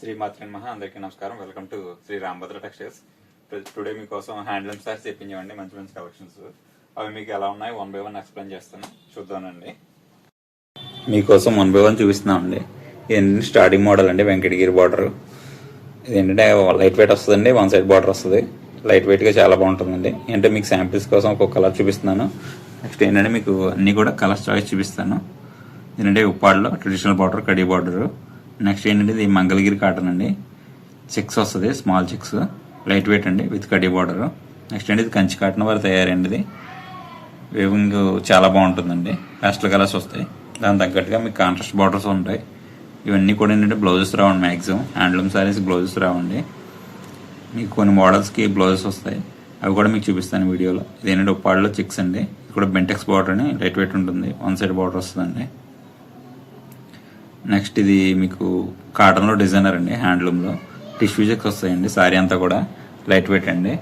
శ్రీమాత్రి నమః. అందరికీ నమస్కారం. Welcome to Shri Rambhadra textiles. Today మీకోసం హ్యాండ్లూమ్ స్టార్స్ తెప్పించామండి. మంచి మంచి కలెక్షన్స్. అవి మీకు ఎలా ఉన్నాయి 1 by 1 ఎక్స్ప్లెయిన్ చేస్తాను, చూద్దానండి. మీకోసం 1 by 1 చూపిస్తున్నామండి. ఇది స్టార్టింగ్ మోడల్ అండి, వెంకటగిరి బార్డర్. ఇది ఏంటంటే లైట్ వెయిట్ వస్తుందండి, 1 side బార్డర్ వస్తుంది. లైట్ వెయిట్గా చాలా బాగుంటుందండి. అంటే మీకు శాంపిల్స్ కోసం ఒక్కొక్క కలర్ చూపిస్తున్నాను. నెక్స్ట్ ఏంటంటే మీకు అన్ని కూడా కలర్స్ చాయిస్ చూపిస్తాను. ఏంటంటే ఉప్పాడులో ట్రెడిషనల్ బార్డర్, కడీ బార్డర్. నెక్స్ట్ ఏంటంటే ఇది మంగళగిరి కాటన్ అండి, చెక్స్ వస్తుంది, స్మాల్ చెక్స్, లైట్ వెయిట్ అండి విత్ కడీ బార్డర్. నెక్స్ట్ ఏంటి ఇది కంచి కాటన్ వారు తయారైంది. ఇది వేవింగ్ చాలా బాగుంటుందండి, ప్యాస్టల్ కలర్స్ వస్తాయి. దాని తగ్గట్టుగా మీకు కాంట్రాస్ట్ బార్డర్స్ ఉంటాయి. ఇవన్నీ కూడా ఏంటంటే బ్లౌజెస్ రావండి, మ్యాక్సిమం హ్యాండ్లూమ్ సారీస్ బ్లౌజెస్ రావండి. మీకు కొన్ని మోడల్స్కి బ్లౌజెస్ వస్తాయి, అవి కూడా మీకు చూపిస్తాను వీడియోలో. ఇది ఏంటంటే ఉప్పాడులో చెక్స్ అండి, ఇది కూడా బెంటెక్స్ బార్డర్ అని లైట్ వెయిట్ ఉంటుంది, 1 side బార్డర్ వస్తుందండి. నెక్స్ట్ ఇది మీకు కాటన్లో డిజైనర్ అండి, హ్యాండ్లూమ్లో టిష్యూ చెక్స్ వస్తాయండి. సారీ అంతా కూడా లైట్ వెయిట్ అండి.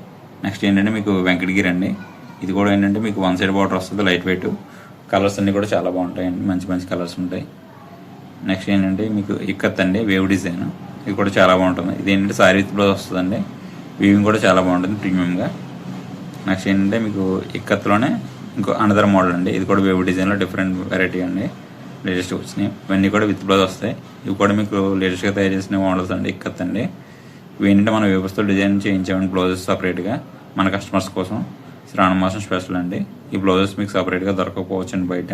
నెక్స్ట్ ఏంటంటే మీకు వెంకటగిరి అండి, ఇది కూడా ఏంటంటే మీకు 1 side బార్డర్ వస్తుంది, లైట్ వెయిట్. కలర్స్ అన్నీ కూడా చాలా బాగుంటాయండి, మంచి మంచి కలర్స్ ఉంటాయి. నెక్స్ట్ ఏంటంటే మీకు ఇక్కత్ అండి, వేవ్ డిజైన్, ఇది కూడా చాలా బాగుంటుంది. ఇది ఏంటంటే సారీ విత్ బ్లౌజ్ వస్తుందండి, వీవింగ్ కూడా చాలా బాగుంటుంది ప్రీమియంగా. నెక్స్ట్ ఏంటంటే మీకు ఇక్కత్లోనే ఇంకో అనదర్ మోడల్ అండి, ఇది కూడా వేవ్ డిజైన్లో డిఫరెంట్ వెరైటీ అండి, లేటెస్ట్ వచ్చినాయి. ఇవన్నీ కూడా విత్ బ్లౌజ్ వస్తాయి. ఇవి కూడా మీకు లేటెస్ట్గా తయారు చేసిన మోడల్స్ అండి, ఇక్కత్ అండి. ఇవి ఏంటంటే మనం వ్యవస్థలో డిజైన్ చేయించామండి, బ్లౌజెస్ సపరేట్గా మన కస్టమర్స్ కోసం. శ్రావణ మాసం స్పెషల్ అండి. ఈ బ్లౌజెస్ మీకు సపరేట్గా దొరకకపోవచ్చు అండి బయట.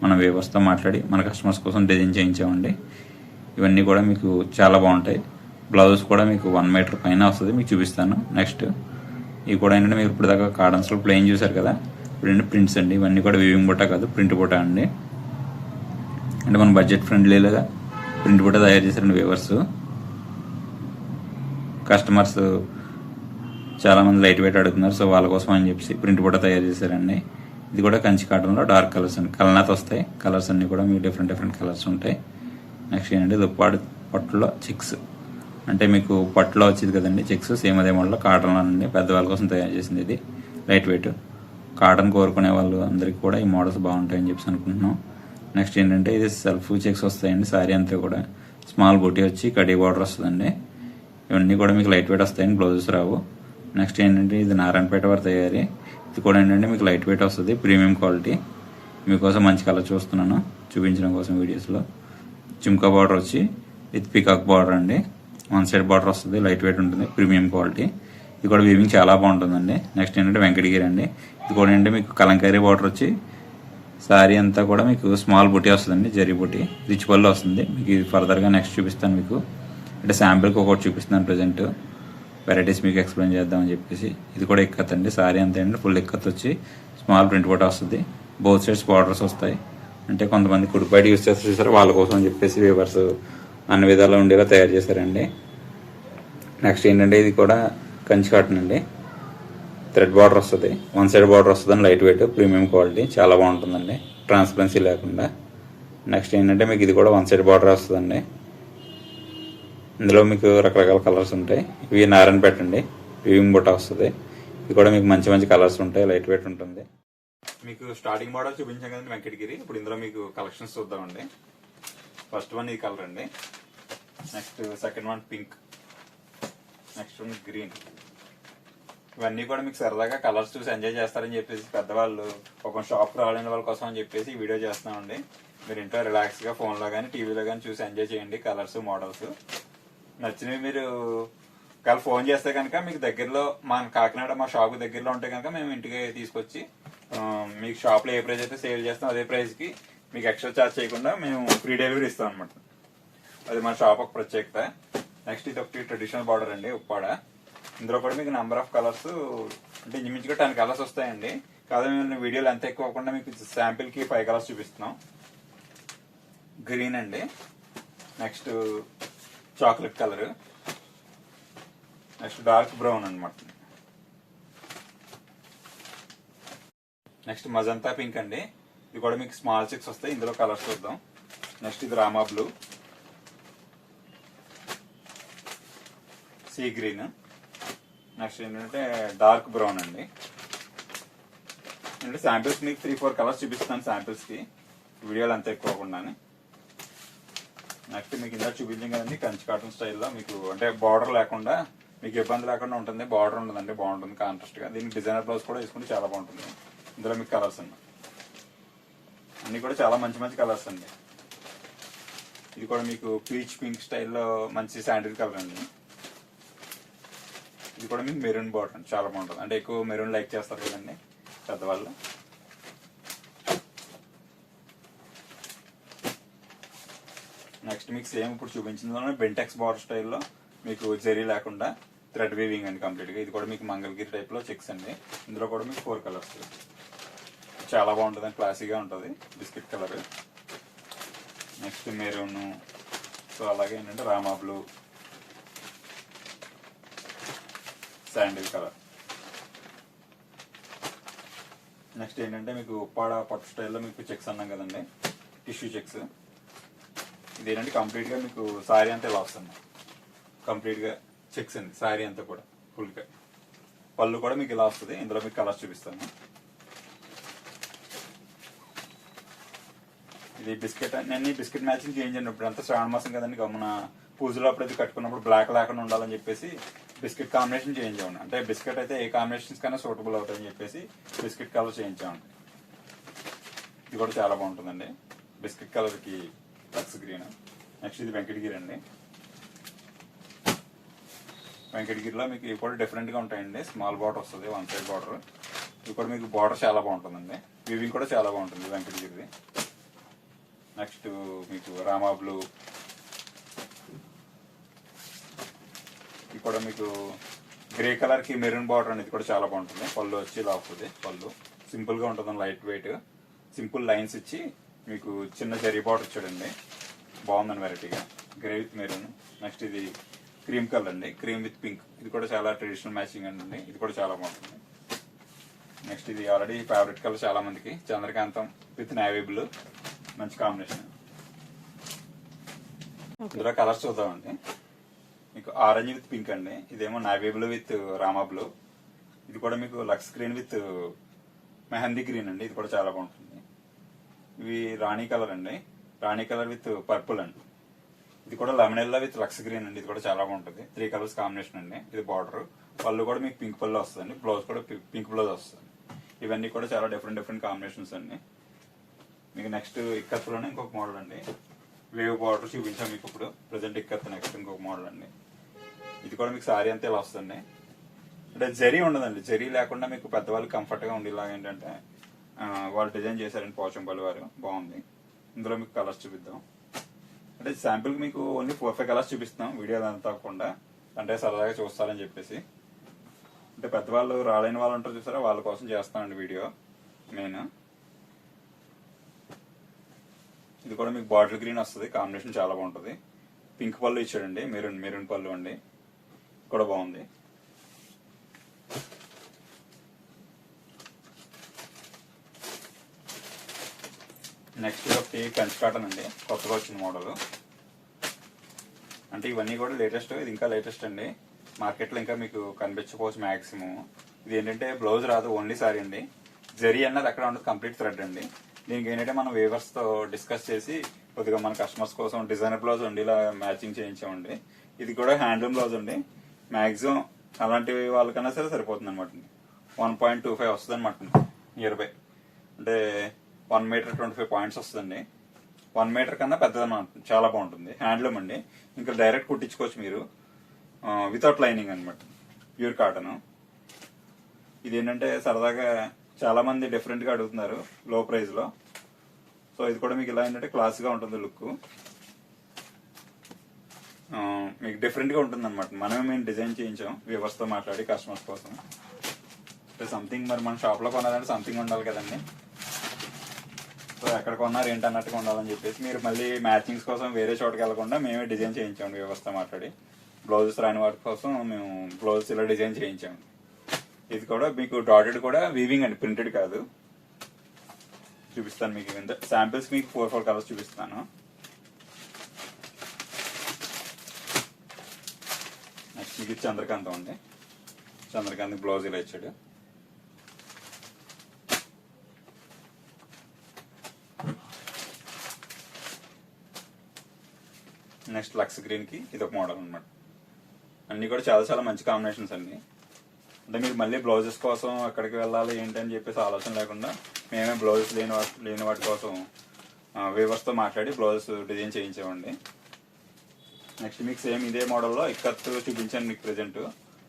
మన వ్యవస్థతో మాట్లాడి మన కస్టమర్స్ కోసం డిజైన్ చేయించామండి. ఇవన్నీ కూడా మీకు చాలా బాగుంటాయి. బ్లౌజెస్ కూడా మీకు 1 meter పైన వస్తుంది, మీకు చూపిస్తాను. నెక్స్ట్ ఇవి కూడా ఏంటంటే మీరు ఇప్పుడు దాకా కాటన్స్లో ప్లెయిన్ చూసారు కదా, ఇప్పుడు ఏంటంటే ప్రింట్స్ అండి. ఇవన్నీ కూడా వీవింగ్ బుట్ట కాదు, ప్రింట్ బుట్ట అండి. అంటే మన బడ్జెట్ ఫ్రెండ్లీగా ప్రింట్ బుట్ట తయారు చేశారండి వేవర్స్. కస్టమర్స్ చాలామంది లైట్ వెయిట్ అడుగుతున్నారు, సో వాళ్ళ కోసం అని చెప్పి ప్రింట్ బుట్ట తయారు చేశారండి. ఇది కూడా కంచి కాటన్లో డార్క్ కలర్స్ అండి, కలనాథ్ వస్తాయి. కలర్స్ అన్నీ కూడా మీకు డిఫరెంట్ కలర్స్ ఉంటాయి. నెక్స్ట్ ఏంటంటే దుప్పాడు పట్టులో చెక్స్, అంటే మీకు పట్టులో వచ్చేది కదండి చెక్స్, సేమ్ అదే మోడల్లో కాటన్లో అండి, పెద్దవాళ్ళ కోసం తయారు చేసింది. ఇది లైట్ వెయిట్ కాటన్ కోరుకునే వాళ్ళు అందరికీ కూడా ఈ మోడల్స్ బాగుంటాయని చెప్పి అనుకుంటున్నాం. నెక్స్ట్ ఏంటంటే ఇది సెల్ఫ్ చెక్స్ వస్తాయండి, సారీ అంతా కూడా స్మాల్ బూటీ వచ్చి కడీ బార్డర్ వస్తుందండి. ఇవన్నీ కూడా మీకు లైట్ వెయిట్ వస్తాయండి, బ్లౌజెస్ రావు. నెక్స్ట్ ఏంటంటే ఇది నారాయణపేట వారి తయారీ. ఇది కూడా ఏంటంటే మీకు లైట్ వెయిట్ వస్తుంది, ప్రీమియం క్వాలిటీ. మీకోసం మంచి కలర్ చూస్తున్నాను, చూపించడం కోసం వీడియోస్లో. జిమ్కా బార్డర్ వచ్చి విత్ పికాక్ బార్డర్ అండి, 1 side బార్డర్ వస్తుంది, లైట్ వెయిట్ ఉంటుంది, ప్రీమియం క్వాలిటీ. ఇది కూడా వీవింగ్ చాలా బాగుంటుందండి. నెక్స్ట్ ఏంటంటే వెంకటగిరి అండి, ఇది కూడా ఏంటంటే మీకు కలంకారీ బార్డర్ వచ్చి సారీ అంతా కూడా మీకు స్మాల్ బుటీ వస్తుందండి, జరీ బుటీ, రిచ్ పళ్ళు వస్తుంది. మీకు ఇది ఫర్దర్గా నెక్స్ట్ చూపిస్తాను మీకు. అంటే శాంపిల్కి ఒకటి చూపిస్తున్నాను ప్రజెంట్, వెరైటీస్ మీకు ఎక్స్ప్లెయిన్ చేద్దామని చెప్పేసి. ఇది కూడా ఇక్కత్ అండి, సారీ అంతా అండి ఫుల్ ఇక్కత్ వచ్చి స్మాల్ ప్రింట్ బుట్ట వస్తుంది, బోత్ సైడ్స్ బార్డర్స్ వస్తాయి. అంటే కొంతమంది కుడిపైట యూస్ చేస్తారు, వాళ్ళ కోసం అని చెప్పేసి వేవర్స్ అన్ని విధాలు ఉండేలా తయారు చేశారండి. నెక్స్ట్ ఏంటంటే ఇది కూడా కంచి కాటన్ అండి, థ్రెడ్ బార్డర్ వస్తుంది, 1 side బార్డర్ వస్తుందని లైట్ వెయిట్, ప్రీమియం క్వాలిటీ, చాలా బాగుంటుందండి, ట్రాన్స్పరెన్సీ లేకుండా. నెక్స్ట్ ఏంటంటే మీకు ఇది కూడా 1 side బార్డర్ వస్తుందండి. ఇందులో మీకు రకరకాల కలర్స్ ఉంటాయి. ఇవి నారాయణపేట అండి, వీవింగ్ బుట్ట వస్తుంది. ఇది కూడా మీకు మంచి మంచి కలర్స్ ఉంటాయి, లైట్ వెయిట్ ఉంటుంది. మీకు స్టార్టింగ్ మోడల్ చూపించాం కదండి వెంకటగిరి. ఇప్పుడు ఇందులో మీకు కలెక్షన్స్ చూద్దామండి. ఫస్ట్ వన్ ఇది కలర్ అండి, next second one pink, next one green. ఇవన్నీ కూడా మీకు సరదాగా కలర్స్ చూసి ఎంజాయ్ చేస్తారని చెప్పేసి పెద్దవాళ్ళు ఒక షాప్ రావాలని వాళ్ళ కోసం అని చెప్పేసి ఈ వీడియో చేస్తున్నామండి. మీరు ఇంట్లో రిలాక్స్గా ఫోన్లో కానీ టీవీలో కానీ చూసి ఎంజాయ్ చేయండి. కలర్స్ మోడల్స్ నచ్చినవి మీరు ఒకవేళ ఫోన్ చేస్తే కనుక మీకు దగ్గరలో మన కాకినాడ మా షాప్ దగ్గరలో ఉంటే కనుక మేము ఇంటికి తీసుకొచ్చి మీకు షాప్లో ఏ ప్రైస్ అయితే సేల్ చేస్తాం అదే ప్రైస్కి మీకు ఎక్స్ట్రా ఛార్జ్ చేయకుండా మేము ఫ్రీ డెలివరీ ఇస్తాం అనమాట. అది మన షాప్ ఒక ప్రత్యేకత. నెక్స్ట్ ఇది ఒకటి ట్రెడిషనల్ బార్డర్ అండి, ఉప్పాడ. ఇందులో కూడా మీకు నెంబర్ ఆఫ్ కలర్స్ అంటే ఇంచుమించుగా 10 colours వస్తాయండి. కాదు మేము వీడియోలు ఎంత ఎక్కువ అవ్వకుండా మీకు శాంపిల్కి 5 colours చూపిస్తున్నాం. గ్రీన్ అండి, next chocolate colour, next dark brown అనమాట, నెక్స్ట్ మజంతా పింక్ అండి. ఇది కూడా మీకు స్మాల్ చెక్స్ వస్తాయి. ఇందులో కలర్స్ చూద్దాం. నెక్స్ట్ ఇది Rama blue, sea green, next ఏంటంటే డార్క్ బ్రౌన్ అండి. అంటే శాంపిల్స్ మీకు 3-4 colours చూపిస్తాను శాంపిల్స్కి, వీడియోలు అంత ఎక్కువ అవ్వకుండానే. నెక్స్ట్ మీకు ఇందాక చూపించాం కదండి కంచి కాటన్ స్టైల్లో మీకు అంటే బార్డర్ లేకుండా మీకు ఇబ్బంది లేకుండా ఉంటుంది, బార్డర్ ఉండదండి, బాగుంటుంది కాంట్రాస్ట్ గా. దీనికి డిజైనర్ బ్లౌజ్ కూడా వేసుకుంటే చాలా బాగుంటుంది. ఇందులో మీకు కలర్స్ ఉన్నాయి, అన్ని కూడా చాలా మంచి మంచి కలర్స్ అండి. ఇది కూడా మీకు పీచ్ పింక్ స్టైల్లో మంచి శాండిల్ కలర్ అండి. ఇది కూడా మీకు మెరూన్ బార్డర్ అండి, చాలా బాగుంటుంది. అంటే ఎక్కువ మెరూన్ లైక్ చేస్తారు కదండి పెద్దవాళ్ళు. నెక్స్ట్ మీకు సేమ్ ఇప్పుడు చూపించింది బెంటెక్స్ బార్డర్ స్టైల్లో మీకు జరీ లేకుండా థ్రెడ్ వీవింగ్ అండి కంప్లీట్ గా. ఇది కూడా మీకు మంగళగిరి టైప్ లో చెక్స్ అండి. ఇందులో కూడా మీకు 4 కలర్స్, చాలా బాగుంటుంది, క్లాసీగా ఉంటుంది. Biscuit colour, next maroon, so అలాగే ఏంటంటే Rama blue, sandal colour. Next ఏంటంటే మీకు ఉప్పాడ పట్టు స్టైల్లో మీకు చెక్స్ అన్నాం కదండి, టిష్యూ చెక్స్. ఇదేంటంటే కంప్లీట్ గా మీకు సారీ అంతా ఇలా వస్తుంది, కంప్లీట్ గా చెక్స్ అండి సారీ అంతా కూడా ఫుల్ గా. పళ్ళు కూడా మీకు ఇలా వస్తుంది. ఇందులో మీకు కలర్స్ చూపిస్తాను. ఇది బిస్కెట్ అన్ని బిస్కెట్ మ్యాచింగ్ చేంజ్ అండి. ఇప్పుడు అంతా శ్రావణ మాసం కదండి, గమ్మున పూజలో అప్పుడు అయితే కట్టుకున్నప్పుడు బ్లాక్ లేకుండా ఉండాలని చెప్పేసి బిస్కెట్ కాంబినేషన్ చేంజ్ అవ్వండి. అంటే బిస్కెట్ అయితే ఏ కాంబినేషన్స్ కన్నా సూటబుల్ అవుతాయని చెప్పేసి బిస్కెట్ కలర్ చేయించామండి. ఇది కూడా చాలా బాగుంటుందండి, బిస్కెట్ కలర్ కి లక్స్ గ్రీన్. నెక్స్ట్ ఇది వెంకటగిరి అండి. వెంకటగిరిలో మీకు ఇవి కూడా డిఫరెంట్ గా ఉంటాయండి. స్మాల్ బార్డర్ వస్తుంది, 1 సైడ్ బార్డర్. ఇది కూడా మీకు బార్డర్ చాలా బాగుంటుందండి, వీవింగ్ కూడా చాలా బాగుంటుంది వెంకటగిరిది. నెక్స్ట్ మీకు రామా బ్లూ, ఇది కూడా మీకు గ్రే కలర్ కి మెరూన్ బార్డర్ అనేది కూడా చాలా బాగుంటుంది. పళ్ళు వచ్చి ఇలా వస్తుంది, పళ్ళు సింపుల్ గా ఉంటుంది, లైట్ వెయిట్ సింపుల్ లైన్స్ ఇచ్చి మీకు చిన్న జరీ బార్డర్ ఇచ్చాడండి, బాగుందండి వెరైటీగా. Grey with maroon. నెక్స్ట్ ఇది క్రీమ్ కలర్ అండి, క్రీమ్ విత్ పింక్. ఇది కూడా చాలా ట్రెడిషనల్ మ్యాచింగ్ అండి, ఇది కూడా చాలా బాగుంటుంది. నెక్స్ట్ ఇది ఆల్రెడీ ఫేవరెట్ కలర్ చాలా మందికి, చంద్రకాంతం విత్ నేవీ బ్లూ, మంచి కాంబినేషన్. ఇందులో కలర్స్ చూద్దామండి. మీకు ఆరెంజ్ విత్ పింక్ అండి, ఇదేమో navy blue with Rama blue. ఇది కూడా మీకు lux green with mehndi green అండి, ఇది కూడా చాలా బాగుంటుంది. ఇవి రాణి కలర్ అండి, రాణి కలర్ విత్ పర్పుల్ అండి. ఇది కూడా lemon yellow with lux green అండి, ఇది కూడా చాలా బాగుంటుంది. 3 కలర్స్ కాంబినేషన్ అండి. ఇది బార్డర్, పళ్ళు కూడా మీకు పింక్ పళ్ళు వస్తుంది, బ్లౌజ్ కూడా పింక్ బ్లౌజ్ వస్తుంది. ఇవన్నీ కూడా చాలా డిఫరెంట్ కాంబినేషన్స్ అండి. మీకు నెక్స్ట్ ఇక్కత్లోనే ఇంకొక మోడల్ అండి, వేవ్ బార్డర్ చూపించాం మీకు ఇప్పుడు ప్రజెంట్. ఇక్కత్ నెక్స్ట్ ఇంకొక మోడల్ అండి. ఇది కూడా మీకు సారీ అంతా ఇలా వస్తుంది. అంటే జరీ ఉండదండి, జరీ లేకుండా మీకు పెద్దవాళ్ళు కంఫర్ట్ గా ఉండేలాగా ఏంటంటే వాళ్ళు డిజైన్ చేశారండి పోచంపల్లి వారు, బాగుంది. ఇందులో మీకు కలర్స్ చూపిద్దాం. అంటే శాంపుల్ మీకు ఓన్లీ 4-5 కలర్స్ చూపిస్తున్నాం, వీడియో అంతా కాకుండా, అంటే సరదాగా చూస్తారని చెప్పేసి. అంటే పెద్దవాళ్ళు రాలేని వాళ్ళు ఉంటారు చూసారా, వాళ్ళ కోసం చేస్తానండి వీడియో నేను. ఇది కూడా మీకు బాటిల్ గ్రీన్ వస్తుంది, కాంబినేషన్ చాలా బాగుంటుంది. పింక్ పళ్ళు ఇచ్చాడండి, మెరూన్ పళ్ళు అండి, కూడా బాగుంది. నెక్స్ట్ ఒకటి కంచి కాటన్ అండి, కొత్తగా వచ్చిన మోడల్. అంటే ఇవన్నీ కూడా లేటెస్ట్, ఇది ఇంకా లేటెస్ట్ అండి. మార్కెట్లో ఇంకా మీకు కనిపించకపోవచ్చు మాక్సిమం. ఇది ఏంటంటే బ్లౌజ్ రాదు, ఓన్లీ సారీ అండి. జరీ అన్నది అక్కడ ఉండదు, కంప్లీట్ థ్రెడ్ అండి. దీనికి ఏంటంటే మనం వేవర్స్ తో డిస్కస్ చేసి కొద్దిగా మన కస్టమర్స్ కోసం డిజైనర్ బ్లౌజ్ అండి ఇలా మ్యాచింగ్ చేయించామండి. ఇది కూడా హ్యాండ్లూమ్ బ్లౌజ్ అండి. మాక్సిమం అలాంటి వాళ్ళకన్నా సరే సరిపోతుంది అనమాట. 1.25 వస్తుంది అనమాట నియర్ బై. అంటే 1 మీటర్ 25 పాయింట్స్ వస్తుందండి. 1 మీటర్ కన్నా పెద్దదన్నమాట, చాలా బాగుంటుంది. హ్యాండ్లూమ్ అండి, ఇంకా డైరెక్ట్ కుట్టించుకోవచ్చు మీరు వితౌట్ లైనింగ్ అనమాట, ప్యూర్ కాటన్. ఇది ఏంటంటే సరదాగా చాలా మంది డిఫరెంట్ గా అడుగుతున్నారు లో ప్రైస్ లో. సో ఇది కూడా మీకు ఇలా ఏంటంటే క్లాస్ గా ఉంటుంది, లుక్ మీకు డిఫరెంట్ గా ఉంటుంది అనమాట. మనమే మేము డిజైన్ చేయించాం వ్యూవర్స్ తో మాట్లాడి కస్టమర్స్ కోసం. అంటే సంథింగ్ మరి మన షాప్ లో కొనాలంటే సంథింగ్ ఉండాలి కదండి. సో ఎక్కడ కొన్నారు ఏంటి అన్నట్టుగా ఉండాలని చెప్పేసి మీరు మళ్ళీ మ్యాచింగ్స్ కోసం వేరే చోటుకి వెళ్లకుండా మేమే డిజైన్ చేయించాము వ్యూవర్స్ తో మాట్లాడి. బ్లౌజెస్ రాని వాటి కోసం మేము బ్లౌజెస్ ఇలా డిజైన్ చేయించాము. ఇది కూడా మీకు డాటెడ్ కూడా వీవింగ్ అండి, ప్రింటెడ్ కాదు. చూపిస్తాను మీకు శాంపిల్స్, మీకు 4 కలర్స్ చూపిస్తాను. నెక్స్ట్ మీకు చంద్రకాంతం అండి, చంద్రకాంత్ బ్లౌజ్ ఇలా ఇచ్చాడు. నెక్స్ట్ లక్స్ గ్రీన్కి ఇది ఒక మోడల్ అనమాట. అన్నీ కూడా చాలా చాలా మంచి కాంబినేషన్స్ అండి. అంటే మీరు మళ్ళీ బ్లౌజెస్ కోసం అక్కడికి వెళ్ళాలి ఏంటని చెప్పేసి ఆలోచన లేకుండా మేమే బ్లౌజెస్ లేని వాటి కోసం వీవర్స్తో మాట్లాడి బ్లౌజెస్ డిజైన్ చేయించామండి. నెక్స్ట్ మీకు సేమ్ ఇదే మోడల్లో ఇక్కత్ చూపించాను మీకు ప్రెజెంట్.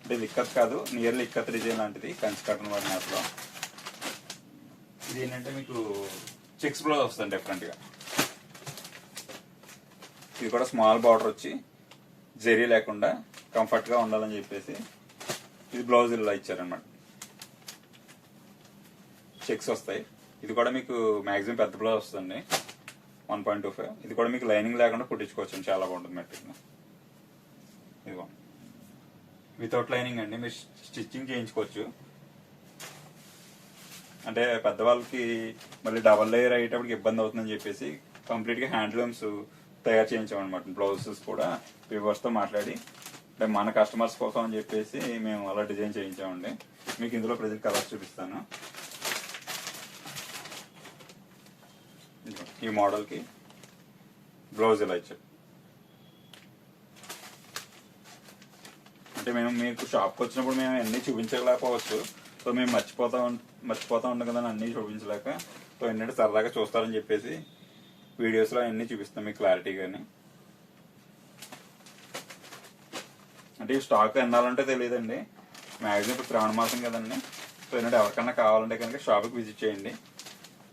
అంటే ఇది ఇక్కత్ కాదు, నియర్లీ ఇక్కత్ డిజైన్ లాంటిది కంచి కాటన్ వాడి యాప్లో. ఇది ఏంటంటే మీకు చెక్స్ బ్లౌజ్ వస్తుంది డిఫరెంట్గా. ఇది కూడా స్మాల్ బార్డర్ వచ్చి జరీ లేకుండా కంఫర్ట్గా ఉండాలని చెప్పేసి ఇది బ్లౌజ్ ఇలా ఇచ్చారనమాట. చెక్స్ వస్తాయి. ఇది కూడా మీకు మ్యాక్సిమం పెద్ద బ్లౌజ్ వస్తుంది 1.25. ఇది కూడా మీకు లైనింగ్ లేకుండా కుట్టించుకోవచ్చు, చాలా బాగుంటుంది మెటీరియల్. ఇదిగో వితౌట్ లైనింగ్ అండి, మీరు స్టిచ్చింగ్ చేయించుకోవచ్చు. అంటే పెద్దవాళ్ళకి మళ్ళీ డబల్ లేయర్ అయ్యేటప్పటికి ఇబ్బంది అవుతుందని చెప్పేసి కంప్లీట్గా హ్యాండ్లూమ్స్ తయారు చేయించామన్నమాట. బ్లౌజెస్ కూడా వీవర్స్తో మాట్లాడి అంటే మన కస్టమర్స్ కోసం అని చెప్పేసి మేము అలా డిజైన్ చేయించామండి. మీకు ఇందులో ప్రెజెంట్ కలర్స్ చూపిస్తాను. ఈ మోడల్కి బ్లౌజ్ ఇలా ఇచ్చారు. అంటే మేము మీకు షాప్కి వచ్చినప్పుడు మేము అన్నీ చూపించలేకపోవచ్చు. సో మేము మర్చిపోతా ఉంటాం కదా అన్నీ చూపించలేక. సో ఏంటంటే సరదాగా చూస్తారని చెప్పేసి వీడియోస్లో అన్నీ చూపిస్తాం మీకు క్లారిటీగాని. అంటే ఈ స్టాక్ ఎన్నాలంటే తెలియదండి. మ్యాక్సిమం ఇప్పుడు శ్రావణ మాసం కదండి. సో ఏంటంటే ఎవరికన్నా కావాలంటే కనుక షాప్కి విజిట్ చేయండి.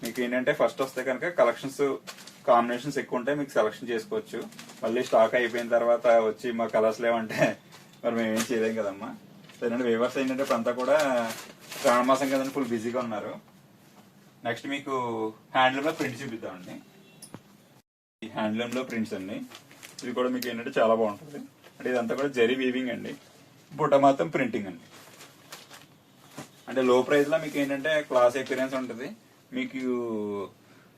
మీకు ఏంటంటే ఫస్ట్ వస్తే కనుక కలెక్షన్స్ కాంబినేషన్స్ ఎక్కువ ఉంటాయి, మీకు సెలెక్షన్ చేసుకోవచ్చు. మళ్ళీ స్టాక్ అయిపోయిన తర్వాత వచ్చి మా కలర్స్ లేవంటే మరి మేమేం చేయలేం కదమ్మా. సో ఏంటంటే వ్యూవర్స్ ఏంటంటే ఇప్పుడు అంతా కూడా శ్రావణ మాసం కదండి, ఫుల్ బిజీగా ఉన్నారు. నెక్స్ట్ మీకు హ్యాండ్లూమ్లో ప్రింట్ చూపిద్దామండి. ఈ హ్యాండ్లూమ్లో ప్రింట్స్ అండి. ఇది కూడా మీకు ఏంటంటే చాలా బాగుంటుంది. అంటే ఇదంతా కూడా జరీ వీవింగ్ అండి, బుట్ట మాత్రం ప్రింటింగ్ అండి. అంటే లో ప్రైస్లో మీకు ఏంటంటే క్లాస్ ఎక్స్పీరియన్స్ ఉంటుంది. మీకు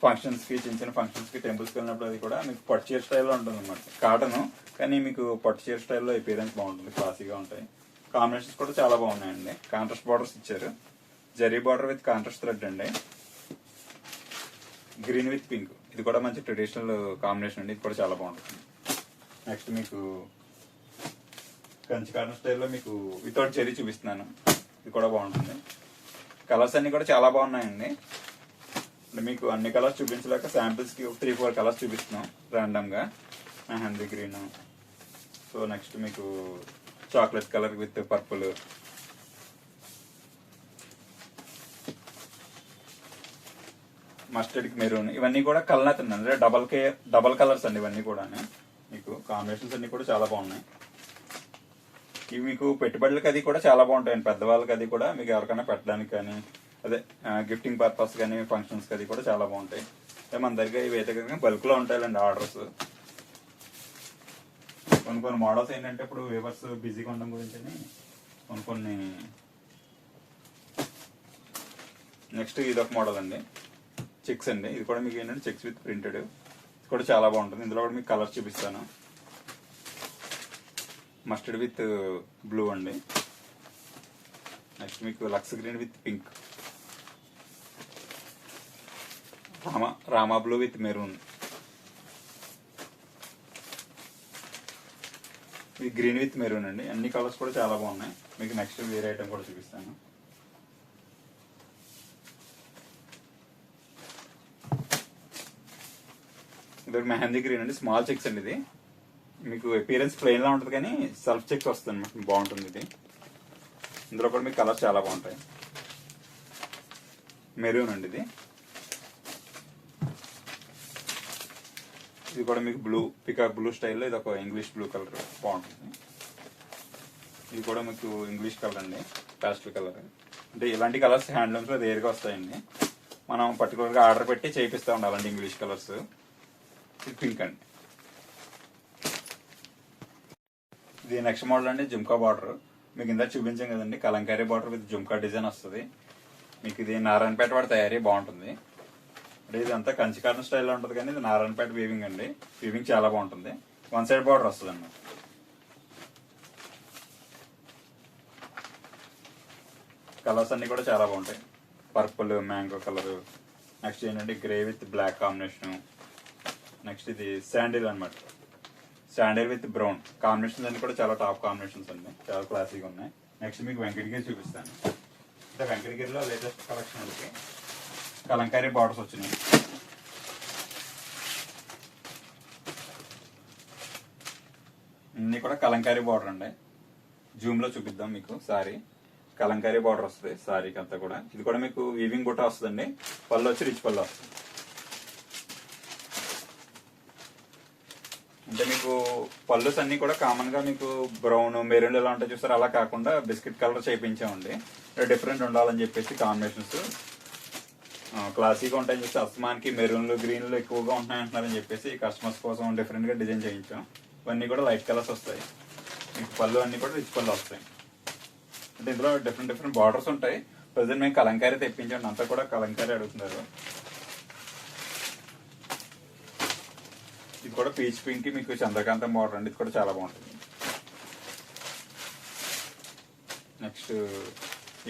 ఫంక్షన్స్కి, చిన్న చిన్న ఫంక్షన్స్కి, టెంపుల్స్కి వెళ్ళినప్పుడు అది కూడా మీకు పట్టు చీర స్టైల్లో ఉంటుంది అనమాట. కాటన్ కానీ మీకు పట్టు చీర స్టైల్లో ఎక్స్పీరియన్స్ బాగుంటుంది, క్లాసీగా ఉంటాయి. కాంబినేషన్స్ కూడా చాలా బాగున్నాయండి. కాంట్రాస్ట్ బార్డర్స్ ఇచ్చారు. Zari border with contrast thread అండి. గ్రీన్ విత్ పింక్, ఇది కూడా మంచి ట్రెడిషనల్ కాంబినేషన్ అండి. ఇది కూడా చాలా బాగుంటుంది. నెక్స్ట్ మీకు కంచి కాటన్ స్టైల్లో మీకు వితౌట్ జరీ చూపిస్తున్నాను. ఇది కూడా బాగుంటుంది. కలర్స్ అన్ని కూడా చాలా బాగున్నాయండి. అంటే మీకు అన్ని కలర్స్ చూపించలేక శాంపిల్స్కి 3-4 కలర్స్ చూపిస్తున్నాం ర్యాండమ్గా. మెహందీ గ్రీన్, సో నెక్స్ట్ మీకు chocolate colour with purple, mustard maroon, ఇవన్నీ కూడా కలర్ అంటే డబల్ కలర్స్ అండి. ఇవన్నీ కూడా మీకు కాంబినేషన్స్ అన్ని కూడా చాలా బాగున్నాయి. ఇవి మీకు పెట్టుబడులకి అది కూడా చాలా బాగుంటాయండి. పెద్దవాళ్ళకి అది కూడా మీకు ఎవరికైనా పెట్టడానికి కానీ, అదే గిఫ్టింగ్ పర్పస్ కానీ, ఫంక్షన్స్కి అది కూడా చాలా బాగుంటాయి. మన దగ్గర ఇవి అయితే కనుక బల్క్లో ఉంటాయండి ఆర్డర్స్. కొన్ని మోడల్స్ ఏంటంటే ఇప్పుడు వ్యూవర్స్ బిజీగా ఉండడం గురించి కొన్ని నెక్స్ట్ ఇది ఒక మోడల్ అండి, చెక్స్ అండి. ఇది కూడా మీకు ఏంటంటే చెక్స్ విత్ ప్రింటెడ్, ఇది కూడా చాలా బాగుంటుంది. ఇందులో కూడా మీకు కలర్స్ చూపిస్తాను. మస్టర్డ్ విత్ బ్లూ అండి. నెక్స్ట్ మీకు lux green with pink, Rama blue with maroon, ఇది గ్రీన్ విత్ మెరూన్ అండి. అన్ని కలర్స్ కూడా చాలా బాగున్నాయి. మీకు నెక్స్ట్ వేరే ఐటమ్ కూడా చూపిస్తాను. ఇది మెహందీ గ్రీన్ అండి, స్మాల్ చెక్స్ అండి. ఇది మీకు అపీరెన్స్ ప్లెయిన్ లా ఉంటుంది కానీ సెల్ఫ్ చెక్స్ వస్తుంది అనమాట, బాగుంటుంది ఇది. ఇందులో కూడా మీకు కలర్స్ చాలా బాగుంటాయి. మెరూన్ అండి ఇది. ఇది కూడా మీకు బ్లూ, పికాక్ బ్లూ స్టైల్లో ఇది ఒక ఇంగ్లీష్ బ్లూ కలర్ బాగుంటుంది. ఇది కూడా మీకు ఇంగ్లీష్ కలర్ అండి, పాస్టల్ కలర్. అంటే ఇలాంటి కలర్స్ హ్యాండ్లూమ్స్లో రేర్గా వస్తాయండి. మనం పర్టికులర్గా ఆర్డర్ పెట్టి చేయిస్తూ ఉండాలండి ఇంగ్లీష్ కలర్స్. ఇది పింక్ అండి. ఇది నెక్స్ట్ మోడల్ అండి, జుమ్కా బార్డర్. మీకు ఇందాక చూపించాం కదండి, Kalamkari border with jhumka design వస్తుంది. మీకు ఇది నారాయణపేట వాడి తయారీ బాగుంటుంది. అంటే ఇది అంతా కంచి కాటన్ స్టైల్లో ఉంటుంది కానీ ఇది నారాయణపేట వీవింగ్ అండి. వీవింగ్ చాలా బాగుంటుంది. 1 సైడ్ బార్డర్ వస్తుంది అన్నమాట. కలర్స్ అన్ని కూడా చాలా బాగుంటాయి. పర్పుల్, మ్యాంగో కలర్, నెక్స్ట్ ఏంటంటే grey with black combination. Next ఇది శాండిల్ అనమాట, శాండిల్ విత్ బ్రౌన్ కాంబినేషన్స్ అన్ని కూడా చాలా టాప్ కాంబినేషన్స్ అండి, చాలా క్లాసీగా ఉన్నాయి. నెక్స్ట్ మీకు వెంకటగిరి చూపిస్తాను. అంటే వెంకటగిరిలో లేటెస్ట్ కలెక్షన్ వాళ్ళకి కలంకారీ బార్డర్స్ వచ్చినాయి. ఇన్ని కూడా కలంకారీ బార్డర్ అండి. జూమ్ లో చూపిద్దాం మీకు. సారీ కలంకారీ బార్డర్ వస్తుంది సారీకి అంతా కూడా. ఇది కూడా మీకు వీవింగ్ బుట్ట వస్తుందండి. పళ్ళు వచ్చి రిచ్ పళ్ళు వస్తుంది. అంటే మీకు పళ్ళుస్ అన్ని కూడా కామన్ గా మీకు బ్రౌన్ మెరూన్ ఎలా ఉంటాయి చూస్తారు, అలా కాకుండా బిస్కెట్ కలర్ చేయించామండి. డిఫరెంట్ ఉండాలని చెప్పేసి కాంబినేషన్స్ క్లాసీగా ఉంటాయని చెప్పి అస్మాన్కి మెరూన్లు గ్రీన్లు ఎక్కువగా ఉంటున్నాయంటున్నారని చెప్పేసి కస్టమర్స్ కోసం డిఫరెంట్ గా డిజైన్ చేయించాం. ఇవన్నీ కూడా లైట్ కలర్స్ వస్తాయి. మీకు పళ్ళు అన్ని కూడా రిచ్ పళ్ళు వస్తాయి. అంటే ఇందులో డిఫరెంట్ డిఫరెంట్ బార్డర్స్ ఉంటాయి. ప్రజెంట్ మేము కలంకారీ తెప్పించండి, అంతా కూడా కలంకారీ అడుగుతున్నారు. ఇది కూడా పీచ్ పింక్ మీకు చంద్రకాంతం బార్డర్ అండి, ఇది కూడా చాలా బాగుంటుంది. నెక్స్ట్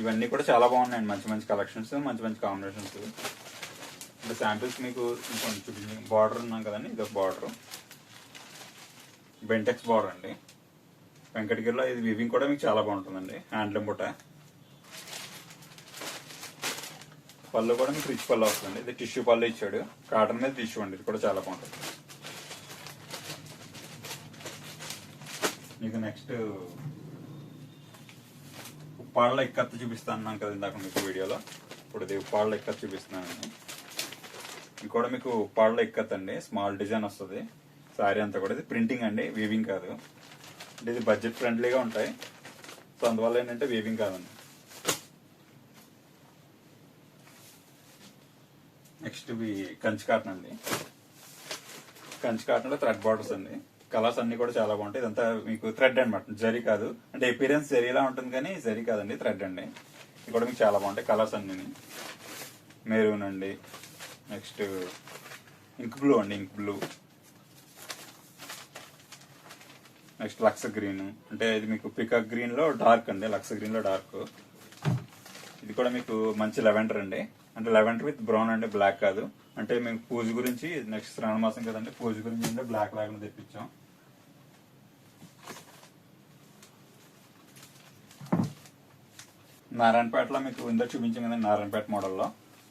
ఇవన్నీ కూడా చాలా బాగున్నాయండి, మంచి మంచి కలెక్షన్స్, మంచి మంచి కాంబినేషన్స్. అంటే శాంపిల్స్ మీకు ఇంకొంచెం చూపించి బార్డర్ ఉన్నాం కదండి, ఇది ఒక బార్డర్ బెంటెక్స్ బార్డర్ అండి. వెంకటగిరిలో ఇది వివింగ్ కూడా మీకు చాలా బాగుంటుందండి. హ్యాండ్లూమ్ బుట్ట పళ్ళు కూడా మీకు రిచ్ పళ్ళు వస్తుంది. ఇది టిష్యూ పళ్ళు ఇచ్చాడు, కాటన్ మీద టిష్యూ అండి, ఇది కూడా చాలా బాగుంటుంది. మీకు నెక్స్ట్ ఉప్పాళ్ళ ఇక్కత్తు చూపిస్తాను అన్నాను కదా ఇందాక మీకు వీడియోలో. ఇప్పుడు ఇది ఉప్పాళ్ళ ఇక్కత్తు చూపిస్తున్నానండి. ఇది కూడా మీకు ఉప్పాళ్ళ ఇక్కత్ అండి, స్మాల్ డిజైన్ వస్తుంది. సారీ అంతా కూడా ఇది ప్రింటింగ్ అండి, వీవింగ్ కాదు. అంటే ఇది బడ్జెట్ ఫ్రెండ్లీగా ఉంటాయి. సో అందువల్ల ఏంటంటే వీవింగ్ కాదండి. నెక్స్ట్ ఇవి కంచి కాటన్ అండి. కంచి కాటన్ లో థ్రెడ్ బార్డర్స్ అండి. కలర్స్ అన్ని కూడా చాలా బాగుంటాయి. ఇదంతా మీకు థ్రెడ్ అనమాట, జరీ కాదు. అంటే అపీరెన్స్ జరీలా ఉంటుంది కానీ జరీ కాదండి, థ్రెడ్ అండి. ఇది కూడా మీకు చాలా బాగుంటాయి. కలర్స్ అన్ని మెరూన్ అండి, నెక్స్ట్ ఇంక్ బ్లూ అండి, ink blue, next lux green. అంటే ఇది మీకు పికాక్ గ్రీన్ లో డార్క్ అండి, లక్స్ గ్రీన్ లో డార్క్. ఇది కూడా మీకు మంచి లెవెండర్ అండి. అంటే లెవెండర్ విత్ బ్రౌన్ అండి, బ్లాక్ కాదు. అంటే మేము పూజ గురించి నెక్స్ట్ శ్రావణ మాసం కదండి, పూజ గురించి అంటే బ్లాక్ లాగా తెప్పించాం. నారాయణపేటలో మీకు ఇందా చూపించాం కదండి, నారాయణపేట మోడల్లో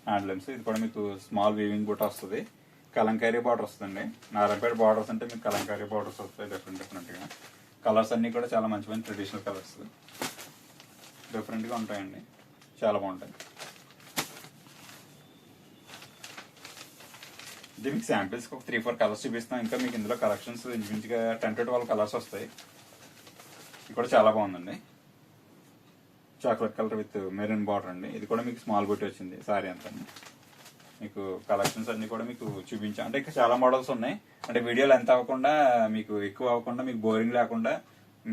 హ్యాండ్లూమ్స్. ఇది కూడా మీకు స్మాల్ వీవింగ్ బుట్ట వస్తుంది, కలంకారీ బార్డర్ వస్తుందండి. నారాయణపేట బార్డర్స్ అంటే మీకు కలంకారీ బార్డర్స్ వస్తాయి డిఫరెంట్ డిఫరెంట్ గా. కలర్స్ అన్ని కూడా చాలా మంచి మంచి ట్రెడిషనల్ కలర్స్ డిఫరెంట్ గా ఉంటాయండి, చాలా బాగుంటాయి. ఇది మీకు శాంపిల్స్ ఒక 3-4 కలర్స్ చూపిస్తాం. ఇంకా మీకు ఇందులో కలెక్షన్స్ ఇంచుమించుగా 10 to 12 కలర్స్ వస్తాయి. ఇది కూడా చాలా బాగుందండి, chocolate colour with maroon border అండి. ఇది కూడా మీకు స్మాల్ బుట్టి వచ్చింది సారీ అంతా. మీకు కలెక్షన్స్ అన్ని కూడా మీకు చూపించాం. అంటే ఇంకా చాలా మోడల్స్ ఉన్నాయి. అంటే వీడియోలు ఎంత అవ్వకుండా మీకు ఎక్కువ అవ్వకుండా మీకు బోరింగ్ లేకుండా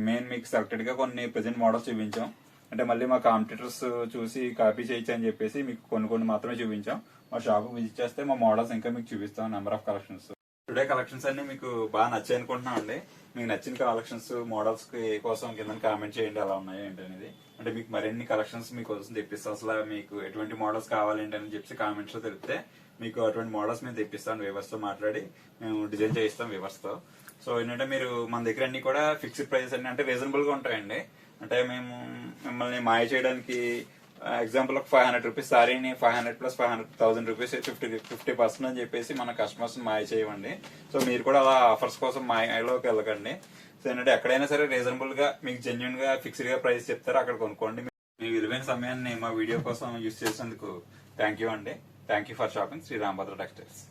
మెయిన్ మీకు సెలెక్టెడ్ గా కొన్ని ప్రెజెంట్ మోడల్స్ చూపించాం. అంటే మళ్ళీ మా కాంపిటీటర్స్ చూసి కాపీ చేయొచ్చు అని చెప్పేసి మీకు కొన్ని మాత్రమే చూపించాం. మా షాప్ విజిట్ చేస్తే మా మోడల్స్ ఇంకా మీకు చూపిస్తాం, number of collections. Today collections అన్ని మీకు బాగా నచ్చాయి అనుకుంటున్నాం అండి. మీకు నచ్చిన కలెక్షన్స్ మోడల్స్ కోసం కింద కామెంట్ చేయండి ఎలా ఉన్నాయో ఏంటి అనేది. అంటే మీకు మరిన్ని కలెక్షన్స్ మీకోసం తెప్పిస్తాం. అసలు మీకు ఎటువంటి మోడల్స్ కావాలంటే అని చెప్పి కామెంట్స్ లో తెలిపితే మీకు అటువంటి మోడల్స్ మేము తెప్పిస్తాం. వేవర్స్ తో మాట్లాడి మేము డిజైన్ చేయిస్తాం వేవర్స్ తో. సో ఏంటంటే మీరు మన దగ్గర అన్ని కూడా ఫిక్స్డ్ ప్రైసెస్ అన్ని అంటే రీజనబుల్ గా ఉంటాయండి. అంటే మేము మిమ్మల్ని మాయ చేయడానికి ఎగ్జాంపుల్ ఒక 500 రూపీస్ సారీని 500 + 500,000 రూపీస్ 50% అని చెప్పేసి మన కస్టమర్స్ మాయ చేయమండి. సో మీరు కూడా అలా ఆఫర్స్ కోసం మాయలోకి వెళ్ళకండి. సో ఏంటంటే ఎక్కడైనా సరే రీజనబుల్ గా మీకు జెన్యున్ గా ఫిక్స్డ్ గా ప్రైస్ చెప్తారో అక్కడ కొనుక్కోండి. మీ విలువైన సమయాన్ని మా వీడియో కోసం యూజ్ చేసేందుకు థ్యాంక్ యూ అండి. Thank you for shopping Shri Rambhadra textiles.